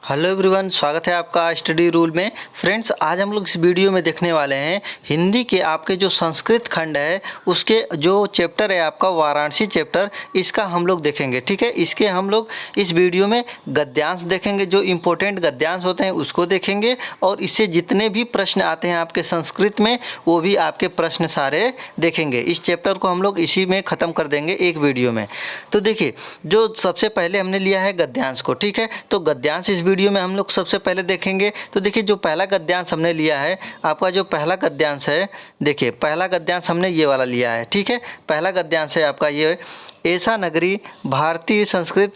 Hello everyone, स्वागत है आपका स्टडी रूल में। फ्रेंड्स, आज हम लोग इस वीडियो में देखने वाले हैं हिंदी के आपके जो संस्कृत खंड है उसके जो चैप्टर है आपका वाराणसी चैप्टर, इसका हम लोग देखेंगे। ठीक है, इसके हम लोग इस वीडियो में गद्यांश देखेंगे, जो इम्पोर्टेंट गद्यांश होते हैं उसको देखेंगे, और इससे जितने भी प्रश्न आते हैं आपके संस्कृत में वो भी आपके प्रश्न सारे देखेंगे। इस चैप्टर को हम लोग इसी में ख़त्म कर देंगे एक वीडियो में। तो देखिए, जो सबसे पहले हमने लिया है गद्यांश को। ठीक है, तो गद्यांश इस वीडियो में हम लोग सबसे पहले देखेंगे। तो देखिए, जो पहला गद्यांश हमने लिया है, आपका जो पहला गद्यांश है, देखिए पहला गद्यांश हमने ये वाला लिया है। ठीक है, पहला गद्यांश है आपका ये, ऐसा नगरी भारतीय संस्कृत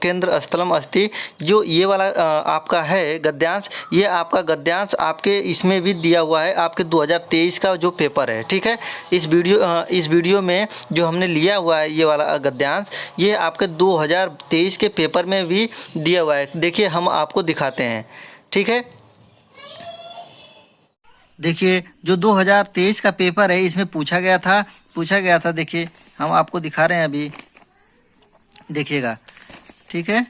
केंद्र स्थलम अस्ति। जो ये वाला आपका है गद्यांश, ये आपका गद्यांश आपके इसमें भी दिया हुआ है, आपके 2023 का जो पेपर है। ठीक है, इस वीडियो में जो हमने लिया हुआ है ये वाला गद्यांश, ये आपके 2023 के पेपर में भी दिया हुआ है। देखिए, हम आपको दिखाते हैं। ठीक है, देखिए जो 2023 का पेपर है इसमें पूछा गया था। देखिए, हम आपको दिखा रहे हैं, अभी देखिएगा। ठीक है,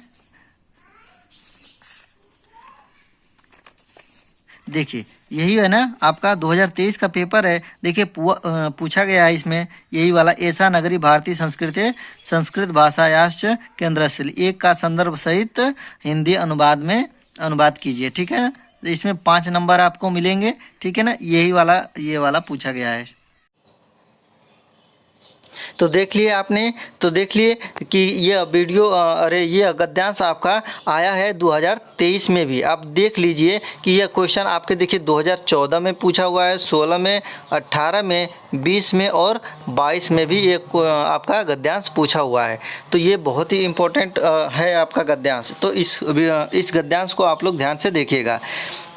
देखिए यही है ना आपका 2023 का पेपर है। देखिए पूछा गया है इसमें यही वाला, ऐसा नगरी भारतीय संस्कृत भाषायाश्च केंद्रस्थल एक का संदर्भ सहित हिंदी अनुवाद में अनुवाद कीजिए। ठीक है ना, तो इसमें 5 नंबर आपको मिलेंगे। ठीक है ना, ये वाला पूछा गया है। तो देख लिए आपने, तो देख लिए कि यह वीडियो ये गद्यांश आपका आया है 2023 में भी। आप देख लीजिए कि यह क्वेश्चन आपके देखिए 2014 में पूछा हुआ है, 16 में, 18 में, 20 में और 22 में भी एक आपका गद्यांश पूछा हुआ है। तो ये बहुत ही इम्पोर्टेंट है आपका गद्यांश। तो इस गद्यांश को आप लोग ध्यान से देखिएगा।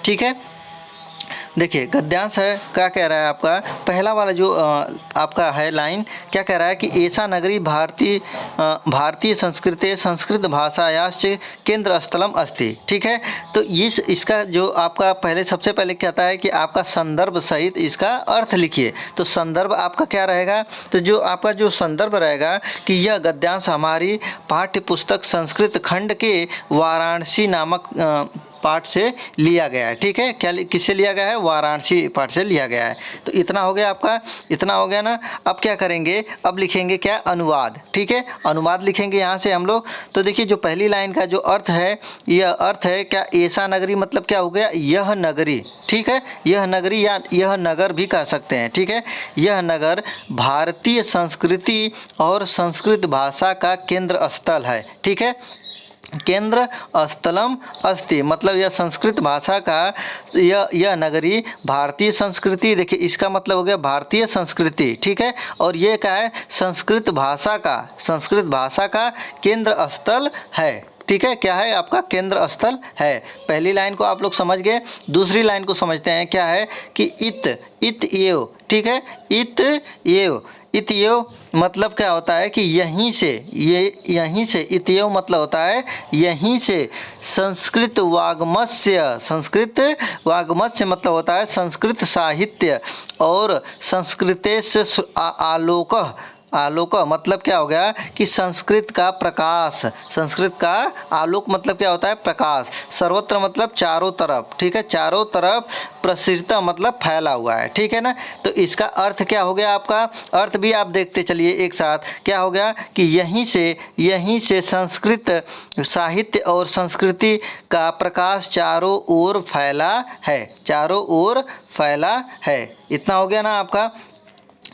ठीक है, देखिए गद्यांश है, क्या कह रहा है आपका पहला वाला जो आपका है लाइन, क्या कह रहा है कि ऐसा नगरी भारतीय संस्कृत भाषायाश्च केंद्र स्थलम अस्ति। ठीक है, तो इसका जो आपका पहले सबसे पहले कहता है कि आपका संदर्भ सहित इसका अर्थ लिखिए। तो संदर्भ आपका क्या रहेगा, तो जो आपका जो संदर्भ रहेगा कि यह गद्यांश हमारी पाठ्य पुस्तक संस्कृत खंड के वाराणसी नामक पाठ से लिया गया है। ठीक है, क्या किससे लिया गया है, वाराणसी पाठ से लिया गया है। तो इतना हो गया आपका, इतना हो गया ना। अब क्या करेंगे, अब लिखेंगे क्या, अनुवाद। ठीक है, अनुवाद लिखेंगे यहाँ से हम लोग। तो देखिए जो पहली लाइन का जो अर्थ है, यह अर्थ है क्या, ऐसा नगरी मतलब क्या हो गया, यह नगरी। ठीक है, यह नगरी या यह नगर भी कह सकते हैं। ठीक है, यह नगर भारतीय संस्कृति और संस्कृत भाषा का केंद्र स्थल है। ठीक है, केंद्र स्थलम अस्ति मतलब यह संस्कृत भाषा का यह नगरी भारतीय संस्कृति, देखिए इसका मतलब हो गया भारतीय संस्कृति। ठीक है, और ये क्या है, संस्कृत भाषा का केंद्र स्थल है। ठीक है, क्या है आपका, केंद्र स्थल है। पहली लाइन को आप लोग समझ गए। दूसरी लाइन को समझते हैं, क्या है कि इत एव। ठीक है, इत एव मतलब क्या होता है कि यहीं से इत्येव मतलब होता है यहीं से। संस्कृत वाग्मस्य मतलब होता है संस्कृत साहित्य, और संस्कृतेश आलोक मतलब क्या हो गया कि संस्कृत का प्रकाश, संस्कृत का आलोक मतलब क्या होता है, प्रकाश। सर्वत्र मतलब चारों तरफ। ठीक है, चारों तरफ, प्रसृत मतलब फैला हुआ है। ठीक है ना, तो इसका अर्थ क्या हो गया, आपका अर्थ भी आप देखते चलिए एक साथ। क्या हो गया कि यहीं से संस्कृत साहित्य और संस्कृति का प्रकाश चारों ओर फैला है, चारों ओर फैला है। इतना हो गया ना आपका,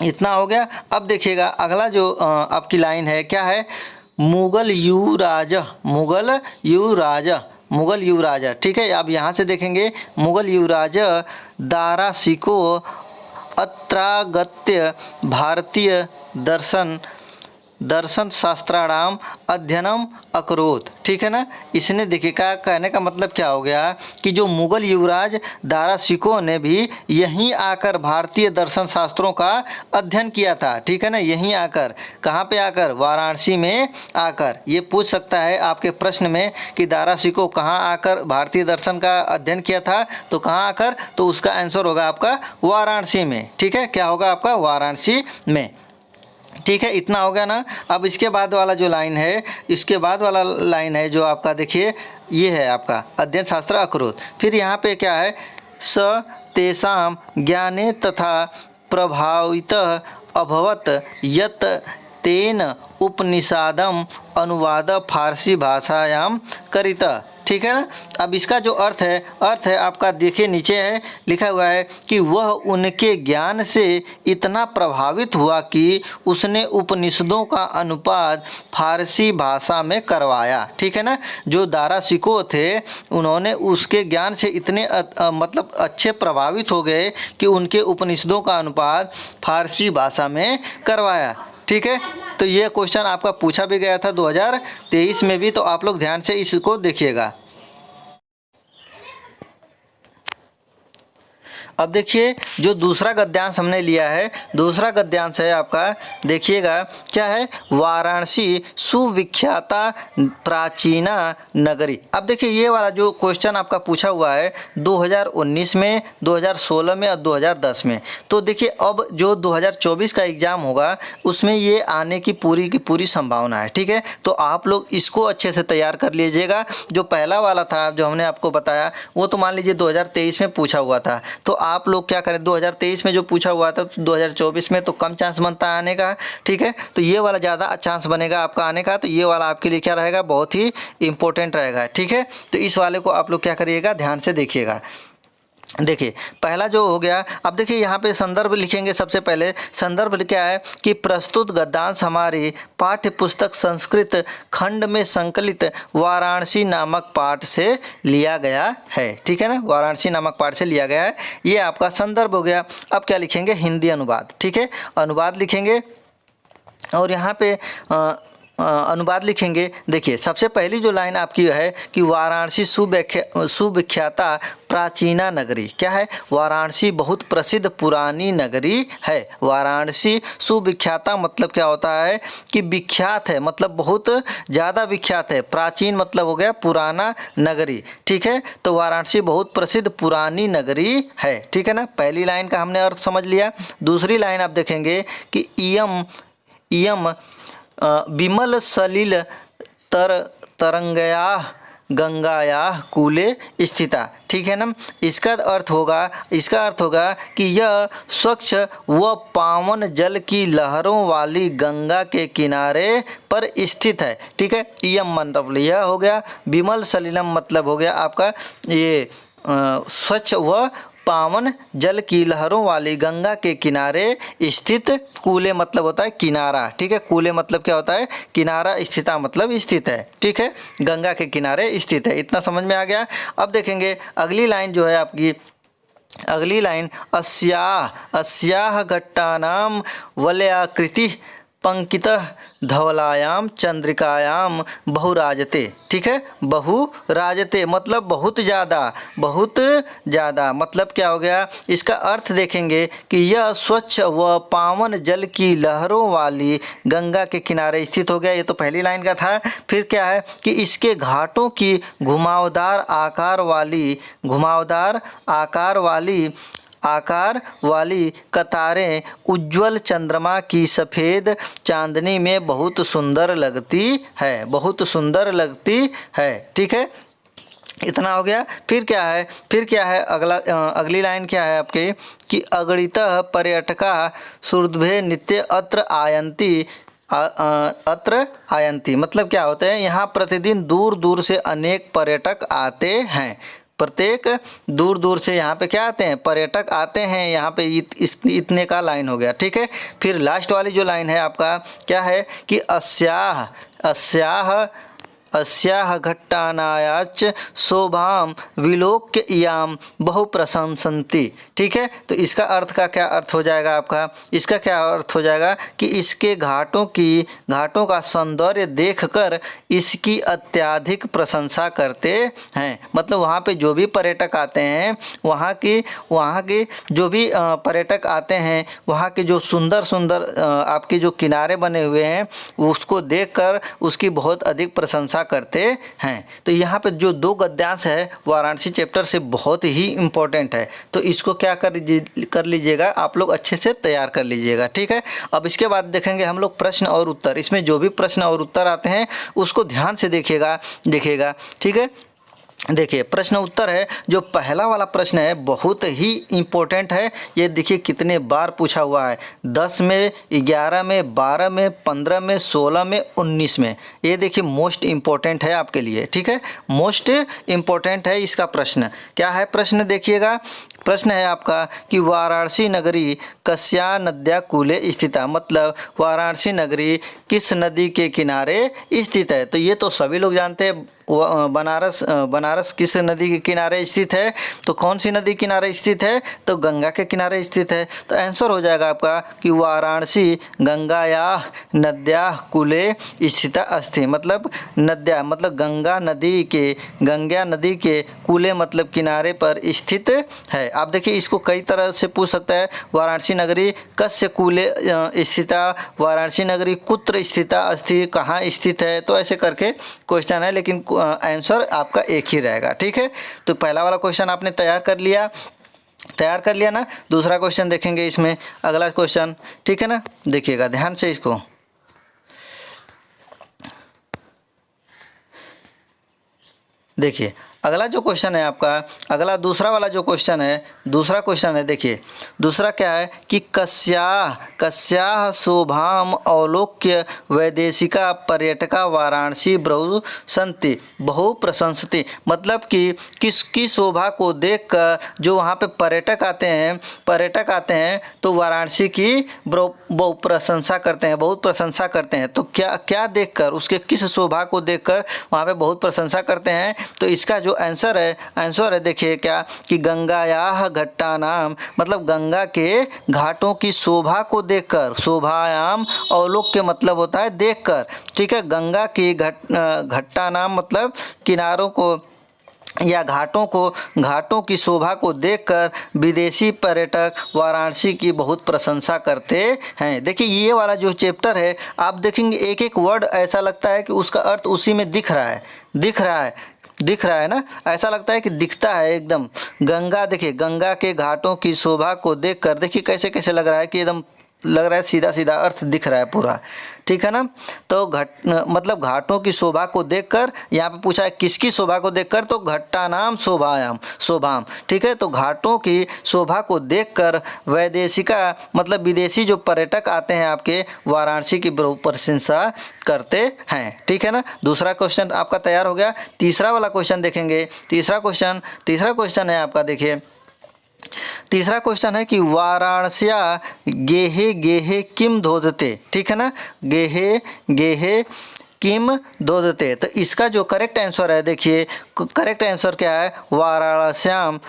इतना हो गया। अब देखिएगा अगला जो आपकी लाइन है, क्या है, मुगल युवराज। ठीक है, आप यहाँ से देखेंगे, मुगल युवराज दारा शिको अत्रागत्य भारतीय दर्शन शास्त्राणाम अध्ययनम अकरोत। ठीक है ना, इसने देखिए क्या कहने का मतलब क्या हो गया कि जो मुगल युवराज दारा शिको ने भी यहीं आकर भारतीय दर्शन शास्त्रों का अध्ययन किया था। ठीक है ना, यहीं आकर, कहाँ पे आकर, वाराणसी में आकर। ये पूछ सकता है आपके प्रश्न में कि दारा शिको कहाँ आकर भारतीय दर्शन का अध्ययन किया था, तो कहाँ आकर, तो उसका आंसर होगा आपका वाराणसी में। ठीक है, क्या होगा आपका, वाराणसी में। ठीक है, इतना हो गया ना। अब इसके बाद वाला जो लाइन है, इसके बाद वाला लाइन है जो आपका देखिए ये है आपका अध्ययन शास्त्र अक्रोध। फिर यहाँ पे क्या है, स तेषां ज्ञाने तथा प्रभावितः अभवत यत् तेन उपनिषादम अनुवाद फारसी भाषायाम करित। ठीक है ना। अब इसका जो अर्थ है आपका देखिए नीचे है लिखा हुआ है कि वह उनके ज्ञान से इतना प्रभावित हुआ कि उसने उपनिषदों का अनुवाद फारसी भाषा में करवाया। ठीक है ना। जो दारा शिकोह थे उन्होंने उसके ज्ञान से इतने मतलब अच्छे प्रभावित हो गए कि उनके उपनिषदों का अनुवाद फारसी भाषा में करवाया। ठीक है, तो ये क्वेश्चन आपका पूछा भी गया था 2023 में भी, तो आप लोग ध्यान से इसको देखिएगा। अब देखिए जो दूसरा गद्यांश हमने लिया है, दूसरा गद्यांश है आपका, देखिएगा क्या है, वाराणसी सुविख्याता प्राचीना नगरी। अब देखिए ये वाला जो क्वेश्चन आपका पूछा हुआ है 2019 में, 2016 में और 2010 में। तो देखिए अब जो 2024 का एग्ज़ाम होगा उसमें ये आने की पूरी संभावना है। ठीक है, तो आप लोग इसको अच्छे से तैयार कर लीजिएगा। जो पहला वाला था जो हमने आपको बताया वो तो मान लीजिए 2023 में पूछा हुआ था, तो आप लोग क्या करें 2023 में जो पूछा हुआ था तो 2024 में तो कम चांस बनता है आने का। ठीक है, तो ये वाला ज़्यादा चांस बनेगा आपका आने का, तो ये वाला आपके लिए क्या रहेगा, बहुत ही इंपॉर्टेंट रहेगा। ठीक है, तो इस वाले को आप लोग क्या करिएगा, ध्यान से देखिएगा। देखिए पहला जो हो गया, अब देखिए यहाँ पे संदर्भ लिखेंगे। सबसे पहले संदर्भ क्या है कि प्रस्तुत गद्यांश हमारी पाठ्य पुस्तक संस्कृत खंड में संकलित वाराणसी नामक पाठ से लिया गया है। ठीक है ना, वाराणसी नामक पाठ से लिया गया है, ये आपका संदर्भ हो गया। अब क्या लिखेंगे, हिंदी अनुवाद। ठीक है, अनुवाद लिखेंगे और यहाँ पे अनुवाद लिखेंगे। देखिए सबसे पहली जो लाइन आपकी है कि वाराणसी सुविख्याता प्राचीना नगरी। क्या है, वाराणसी बहुत प्रसिद्ध पुरानी नगरी है। वाराणसी सुविख्याता मतलब क्या होता है कि विख्यात है, मतलब बहुत ज़्यादा विख्यात है। प्राचीन मतलब हो गया पुराना नगरी। ठीक है, तो वाराणसी बहुत प्रसिद्ध पुरानी नगरी है। ठीक है ना, पहली लाइन का हमने अर्थ समझ लिया। दूसरी लाइन आप देखेंगे कि इयम विमल सलिल तरंगया गंगाया कूले स्थिता। ठीक है ना, इसका अर्थ होगा कि यह स्वच्छ व पावन जल की लहरों वाली गंगा के किनारे पर स्थित है। ठीक है, यम मतलब यह हो गया, विमल सलिलम मतलब हो गया आपका ये स्वच्छ व पावन जल की लहरों वाली गंगा के किनारे स्थित। कूले मतलब होता है किनारा। ठीक है, कूले मतलब क्या होता है, किनारा, स्थिता मतलब स्थित है। ठीक है, गंगा के किनारे स्थित है। इतना समझ में आ गया। अब देखेंगे अगली लाइन जो है आपकी, अगली लाइन अस्याह घट्टानाम वलयाकृति पंकितः धवलायाम चंद्रिकायाम बहुराजते। ठीक है, बहुराजते मतलब बहुत ज़्यादा मतलब क्या हो गया, इसका अर्थ देखेंगे कि यह स्वच्छ व पावन जल की लहरों वाली गंगा के किनारे स्थित हो गया। ये तो पहली लाइन का था। फिर क्या है कि इसके घाटों की घुमावदार आकार वाली कतारें उज्ज्वल चंद्रमा की सफ़ेद चांदनी में बहुत सुंदर लगती है। ठीक है, इतना हो गया। फिर क्या है अगली लाइन क्या है आपके कि अगणितः पर्यटका सुहृद्भे नित्य अत्र आयन्ति मतलब क्या होता है, यहाँ प्रतिदिन दूर दूर से अनेक पर्यटक आते हैं। प्रत्येक दूर से यहाँ पे क्या आते हैं, पर्यटक आते हैं। यहाँ पे इतने का लाइन हो गया। ठीक है, फिर लास्ट वाली जो लाइन है आपका क्या है कि अस्याह घट्टानायाच शोभाम विलोक्य इयाम बहु प्रशंसन्ति। ठीक है, तो इसका अर्थ का क्या अर्थ हो जाएगा आपका, इसका क्या अर्थ हो जाएगा कि इसके घाटों का सौंदर्य देखकर इसकी अत्यधिक प्रशंसा करते हैं। मतलब वहाँ पे जो भी पर्यटक आते हैं, वहाँ के जो भी पर्यटक आते हैं, वहाँ के जो सुंदर आपके जो किनारे बने हुए हैं उसको देखकर उसकी बहुत अधिक प्रशंसा प्रशंसा करते हैं। तो यहाँ पे जो 2 गद्यांश है वाराणसी चैप्टर से बहुत ही इम्पोर्टेंट है, तो इसको क्या कर लीजिएगा आप लोग, अच्छे से तैयार कर लीजिएगा, ठीक है। अब इसके बाद देखेंगे हम लोग प्रश्न और उत्तर। इसमें जो भी प्रश्न और उत्तर आते हैं उसको ध्यान से देखिएगा, ठीक है। देखिए प्रश्न उत्तर है, जो पहला वाला प्रश्न है बहुत ही इम्पोर्टेंट है। ये देखिए कितने बार पूछा हुआ है, 10 में, 11 में, 12 में, 15 में, 16 में, 19 में। ये देखिए मोस्ट इम्पोर्टेंट है आपके लिए, ठीक है, मोस्ट इम्पोर्टेंट है इसका प्रश्न। क्या है प्रश्न देखिएगा, प्रश्न है आपका कि वाराणसी नगरी कस्या नद्या कूले स्थिता, मतलब वाराणसी नगरी किस नदी के किनारे स्थित है। तो ये तो सभी लोग जानते हैं, बनारस किस नदी के किनारे स्थित है, तो कौन सी नदी किनारे स्थित है, तो गंगा के किनारे स्थित है। तो आंसर हो जाएगा आपका कि वाराणसी गंगाया नद्या कूले स्थिता अस्ति, मतलब नद्या मतलब गंगा नदी के कूले मतलब किनारे पर स्थित है। आप देखिए इसको कई तरह से पूछ सकता है, वाराणसी नगरी कस्य कूले स्थिता, वाराणसी नगरी कुत्र स्थिता अस्ति, कहाँ स्थित है, तो ऐसे करके क्वेश्चन है, लेकिन आंसर आपका एक ही रहेगा, ठीक है। तो पहला वाला क्वेश्चन आपने तैयार कर लिया ना। दूसरा क्वेश्चन देखेंगे इसमें, अगला क्वेश्चन, ठीक है ना, देखिएगा ध्यान से इसको। देखिए अगला जो क्वेश्चन है आपका, अगला दूसरा वाला जो क्वेश्चन है, दूसरा क्वेश्चन है, देखिए दूसरा क्या है कि कस्याः शोभाम अवलोक्य वैदेशिका पर्यटका वाराणसी बहु प्रशंसति, मतलब कि किसकी शोभा को देखकर जो वहाँ पे पर्यटक आते हैं तो वाराणसी की बहुत प्रशंसा करते हैं। तो क्या देखकर, उसके किस शोभा को देखकर वहाँ पे बहुत प्रशंसा करते हैं। तो इसका जो आंसर है देखिए क्या कि गंगायाः घट्टानाम, मतलब गंगा के घाटों की शोभा को देखकर, शोभायाम अवलोक्य मतलब होता है देखकर, ठीक है। गंगा की घट्टानाम मतलब किनारों को या घाटों की शोभा को देखकर विदेशी पर्यटक वाराणसी की बहुत प्रशंसा करते हैं। देखिए ये वाला जो चैप्टर है, आप देखेंगे एक एक वर्ड ऐसा लगता है कि उसका अर्थ उसी में दिख रहा है ना, ऐसा लगता है कि दिखता है एकदम। गंगा, देखिए गंगा के घाटों की शोभा को देखकर, देखिए कैसे कैसे लग रहा है कि एकदम लग रहा है सीधा सीधा अर्थ दिख रहा है पूरा, ठीक है ना। तो मतलब घाटों की शोभा को देखकर, यहाँ पे पूछा है किसकी शोभा को देखकर, तो घट्टानाम शोभाम, ठीक है। तो घाटों की शोभा को देखकर वैदेशिका मतलब विदेशी जो पर्यटक आते हैं आपके वाराणसी की प्रशंसा करते हैं, ठीक है ना। दूसरा क्वेश्चन आपका तैयार हो गया। तीसरा वाला क्वेश्चन देखेंगे। तीसरा क्वेश्चन है आपका, देखिए तीसरा क्वेश्चन है कि वाराणस्या गेहे गेहे किम धोदते, ठीक है ना, गेहे गेहे किम धोदते। तो इसका जो करेक्ट आंसर है, देखिए करेक्ट आंसर क्या है, वाराणस्याम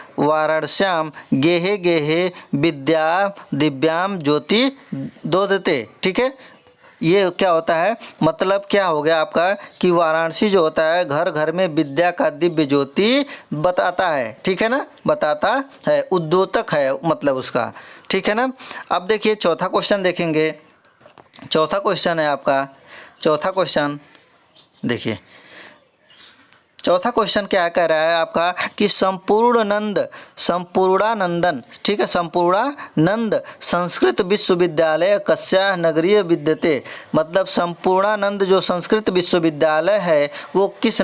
गेहे गेहे विद्या दिव्याम ज्योति धोदते, ठीक है। ये क्या होता है, मतलब क्या हो गया आपका कि वाराणसी जो होता है घर घर में विद्या का दिव्य ज्योति बताता है, ठीक है ना, बताता है, उद्योतक है मतलब उसका, ठीक है ना। अब देखिए चौथा क्वेश्चन देखेंगे। चौथा क्वेश्चन है आपका, चौथा क्वेश्चन देखिए, चौथा क्वेश्चन क्या कह रहा है आपका कि संपूर्णानंदन, ठीक है, संपूर्णानंद संस्कृत विश्वविद्यालय कस्या नगरीय विद्यते, मतलब संपूर्णानंद जो संस्कृत विश्वविद्यालय है वो किस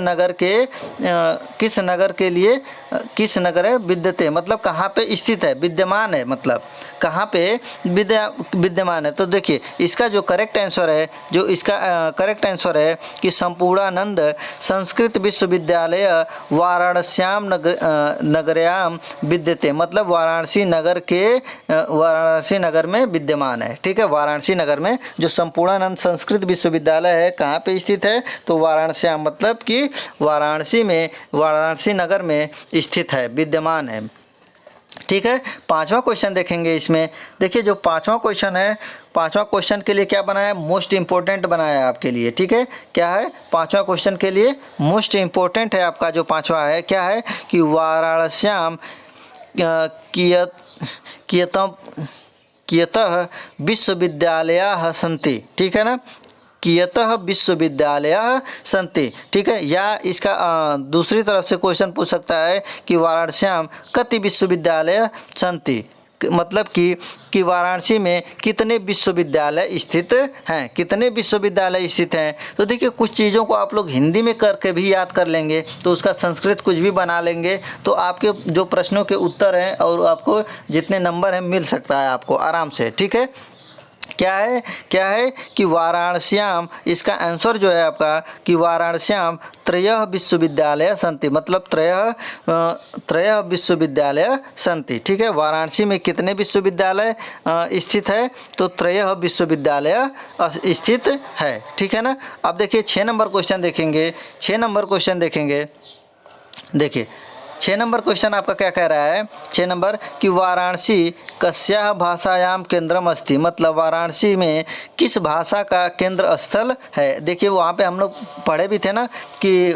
नगर है विद्यते, मतलब कहाँ पे स्थित है, विद्यमान है, मतलब कहाँ पे विद्यमान है। तो देखिए इसका जो करेक्ट आंसर है, कि संपूर्णानंद संस्कृत विश्वविद्यालय वाराणस्याम नगरयाम विद्यते, मतलब वाराणसी नगर में विद्यमान है, ठीक है। वाराणसी नगर में जो संपूर्णानंद संस्कृत विश्वविद्यालय है कहाँ पे स्थित है, तो वाराणस्याम मतलब कि वाराणसी नगर में स्थित है, विद्यमान है, ठीक है। पांचवा क्वेश्चन देखेंगे इसमें। देखिए जो पांचवा क्वेश्चन है, पांचवा क्वेश्चन के लिए क्या बनाया, मोस्ट इम्पोर्टेंट बनाया है आपके लिए, ठीक है। क्या है, पांचवा क्वेश्चन के लिए मोस्ट इम्पोर्टेंट है आपका जो पांचवा है, क्या है कि वाराणस्याम कियतः विश्वविद्यालयाः सन्ति, ठीक है ना। कियतः विश्वविद्यालयः सन्ति। ठीक है, या इसका दूसरी तरफ से क्वेश्चन पूछ सकता है कि वाराणस्यां कति विश्वविद्यालय सन्ति, मतलब कि वाराणसी में कितने विश्वविद्यालय स्थित हैं, कितने विश्वविद्यालय स्थित हैं। तो देखिए कुछ चीज़ों को आप लोग हिंदी में करके भी याद कर लेंगे, तो उसका संस्कृत कुछ भी बना लेंगे, तो आपके जो प्रश्नों के उत्तर हैं और आपको जितने नंबर हैं मिल सकता है आपको आराम से। ठीक है, क्या है कि वाराणस्याम, इसका आंसर जो है आपका कि वाराणस्याम त्रयः विश्वविद्यालय सन्ति, मतलब त्रयः विश्वविद्यालय सन्ति। ठीक है, वाराणसी में कितने विश्वविद्यालय स्थित है, तो त्रयः विश्वविद्यालय स्थित है। ठीक है ना। अब देखिए 6 नंबर क्वेश्चन देखेंगे। 6 नंबर क्वेश्चन देखेंगे, देखिए 6 नंबर क्वेश्चन आपका क्या कह रहा है। 6 नंबर कि वाराणसी कस्याः भाषायां केंद्रम अस्ति, मतलब वाराणसी में किस भाषा का केंद्र स्थल है। देखिए वहाँ पे हम लोग पढ़े भी थे ना कि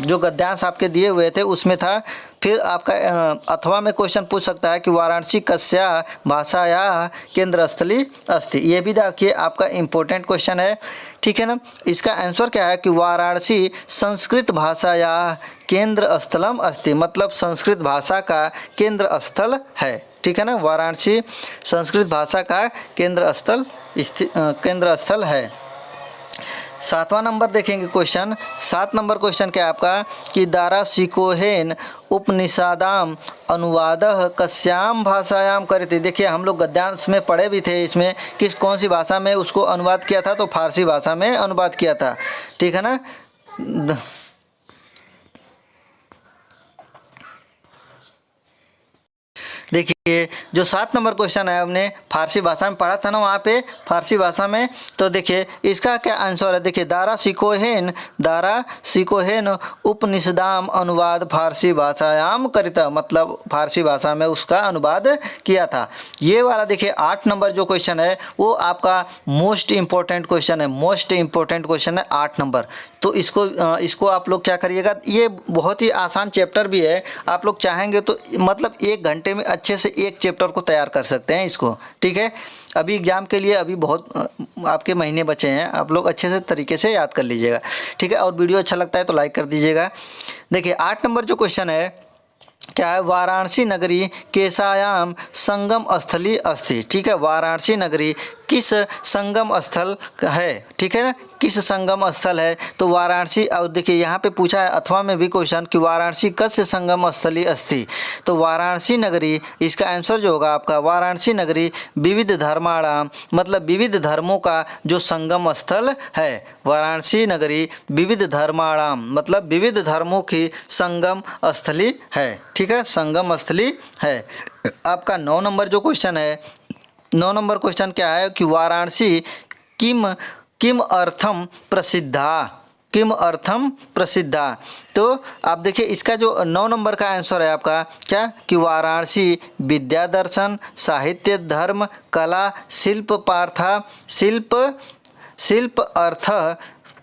जो गद्यांश आपके दिए हुए थे उसमें था। फिर आपका अथवा में क्वेश्चन पूछ सकता है कि वाराणसी कस्याः भाषायाः केंद्र स्थली अस्ति। ये भी देखिए आपका इम्पोर्टेंट क्वेश्चन है। ठीक है ना। इसका आंसर क्या है कि वाराणसी संस्कृत भाषायाः केंद्र स्थलम अस्ति, मतलब संस्कृत भाषा का केंद्र स्थल है। ठीक है ना, वाराणसी संस्कृत भाषा का केंद्र स्थल है। 7वां नंबर देखेंगे क्वेश्चन। 7 नंबर क्वेश्चन क्या है आपका कि दाराशिकोहेन उपनिषदाम अनुवादः कस्याम भाषायाम करिते। देखिए हम लोग गद्यांश में पढ़े भी थे, इसमें कौन सी भाषा में उसको अनुवाद किया था, तो फारसी भाषा में अनुवाद किया था। ठीक है ना। देखिए जो 7 नंबर क्वेश्चन है हमने फारसी भाषा में पढ़ा था ना, वहाँ पे फारसी भाषा में, तो देखिए इसका क्या आंसर है। देखिए दाराशिकोहेन उपनिषदाम अनुवाद फारसी भाषायाम करिता, मतलब फारसी भाषा में उसका अनुवाद किया था। ये वाला देखिए 8 नंबर जो क्वेश्चन है वो आपका मोस्ट इम्पोर्टेंट क्वेश्चन है, 8 नंबर। तो इसको आप लोग क्या करिएगा, ये बहुत ही आसान चैप्टर भी है, आप लोग चाहेंगे तो मतलब 1 घंटे में अच्छे से एक चैप्टर को तैयार कर सकते हैं इसको। ठीक है, अभी एग्जाम के लिए अभी बहुत आपके महीने बचे हैं, आप लोग अच्छे से तरीके से याद कर लीजिएगा। ठीक है, और वीडियो अच्छा लगता है तो लाइक कर दीजिएगा। देखिए 8 नंबर जो क्वेश्चन है क्या है, वाराणसी नगरी केशायाम संगम स्थली अस्ति। ठीक है, वाराणसी नगरी किस संगम स्थल है। ठीक है ना, किस संगम स्थल है, तो वाराणसी। और देखिए यहाँ पे पूछा है अथवा में भी क्वेश्चन कि वाराणसी कस्य संगम स्थली अस्ति, तो वाराणसी नगरी, इसका आंसर जो होगा आपका वाराणसी नगरी विविध धर्माणाम, मतलब विविध धर्मों का जो संगम स्थल है। वाराणसी नगरी विविध धर्माणाम, मतलब विविध धर्मों की संगम स्थली है। ठीक है, संगम स्थली है। आपका 9 नंबर जो क्वेश्चन है, 9 नंबर क्वेश्चन क्या है कि वाराणसी किम अर्थम प्रसिद्धा। तो आप देखिए इसका जो 9 नंबर का आंसर है आपका क्या कि वाराणसी विद्या दर्शन साहित्य धर्म कला शिल्प अर्थ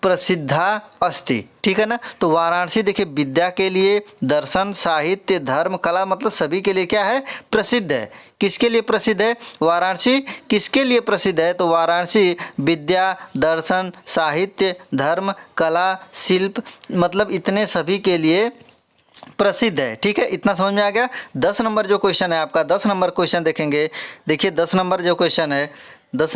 प्रसिद्धा अस्ति। ठीक है ना, तो वाराणसी देखिए विद्या के लिए, दर्शन साहित्य धर्म कला, मतलब सभी के लिए क्या है, प्रसिद्ध है। किसके लिए प्रसिद्ध है, वाराणसी किसके लिए प्रसिद्ध है, तो वाराणसी विद्या दर्शन साहित्य धर्म कला शिल्प, मतलब इतने सभी के लिए प्रसिद्ध है। ठीक है, इतना समझ में आ गया। 10 नंबर जो क्वेश्चन है आपका, 10 नंबर क्वेश्चन देखेंगे। देखिए 10 नंबर जो क्वेश्चन है, 10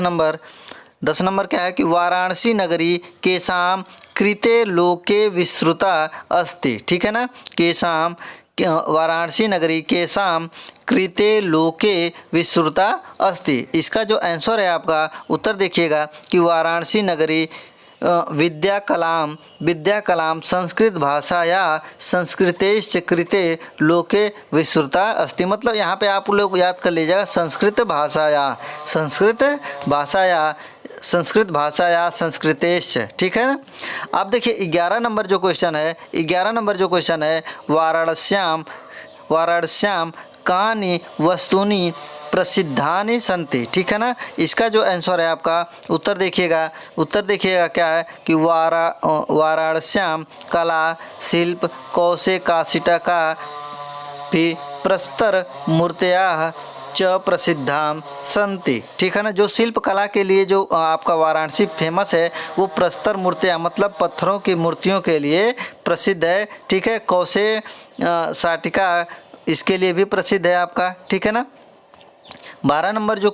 नंबर क्या है कि वाराणसी नगरी केशाम कृते लोके विस्तृता अस्ति। ठीक है ना, केशाम वाराणसी नगरी केशाम कृते लोके विस्तृता अस्ति। इसका जो आंसर है आपका उत्तर देखिएगा कि वाराणसी नगरी विद्या कलाम संस्कृत भाषाया संस्कृतेश्च कृते लोके विस्तृता अस्ति, मतलब यहाँ पे आप लोग याद कर लीजिएगा संस्कृत भाषाया संस्कृतेश्च। ठीक है ना। अब देखिए 11 नंबर जो क्वेश्चन है, वाराणस्याम कानि वस्तुनि प्रसिद्धानि सन्ति। ठीक है ना, इसका जो आंसर है आपका उत्तर देखिएगा क्या है कि वाराणस्याम कला शिल्प कौशे काशिटका भी प्रस्तर मूर्तया च प्रसिद्धाम संति। ठीक है ना, जो शिल्प कला के लिए जो आपका वाराणसी फेमस है वो प्रस्तर मूर्तियाँ मतलब पत्थरों की मूर्तियों के लिए प्रसिद्ध है। ठीक है, कौशे शाटिका इसके लिए भी प्रसिद्ध है आपका। ठीक है ना। 12 नंबर जो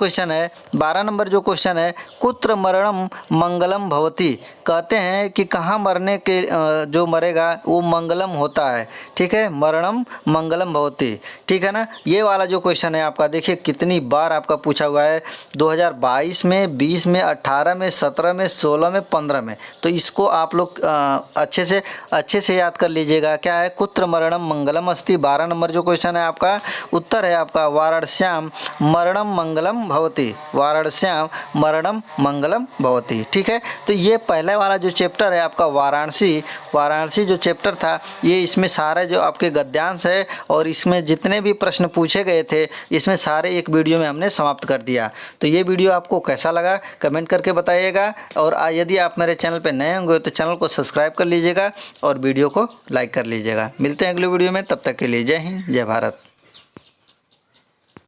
क्वेश्चन है कुत्र मरणम मंगलम भवति। कहते हैं कि कहाँ मरने के जो मरेगा वो मंगलम होता है। ठीक है, मरणम मंगलम भवति। ठीक है ना। ये वाला जो क्वेश्चन है आपका देखिए कितनी बार आपका पूछा हुआ है, 2022 में, 20 में, 18 में, 17 में, 16 में, 15 में। तो इसको आप लोग अच्छे से याद कर लीजिएगा। क्या है, कुत्र मरणम मंगलम अस्ति। 12 नंबर जो क्वेश्चन है आपका उत्तर है आपका वाराणस्याम मरणम मंगलम भवति। वाराणस्याम मरणम मंगलम भवति। ठीक है, तो ये पहले वाला जो चैप्टर है आपका वाराणसी जो चैप्टर था ये इसमें सारे जो आपके गद्यांश है और इसमें जितने भी प्रश्न पूछे गए थे इसमें सारे एक वीडियो में हमने समाप्त कर दिया। तो ये वीडियो आपको कैसा लगा कमेंट करके बताइएगा, और यदि आप मेरे चैनल पर नए होंगे तो चैनल को सब्सक्राइब कर लीजिएगा और वीडियो को लाइक कर लीजिएगा। मिलते हैं अगले वीडियो में, तब तक के लिए जय हिंद, जय भारत।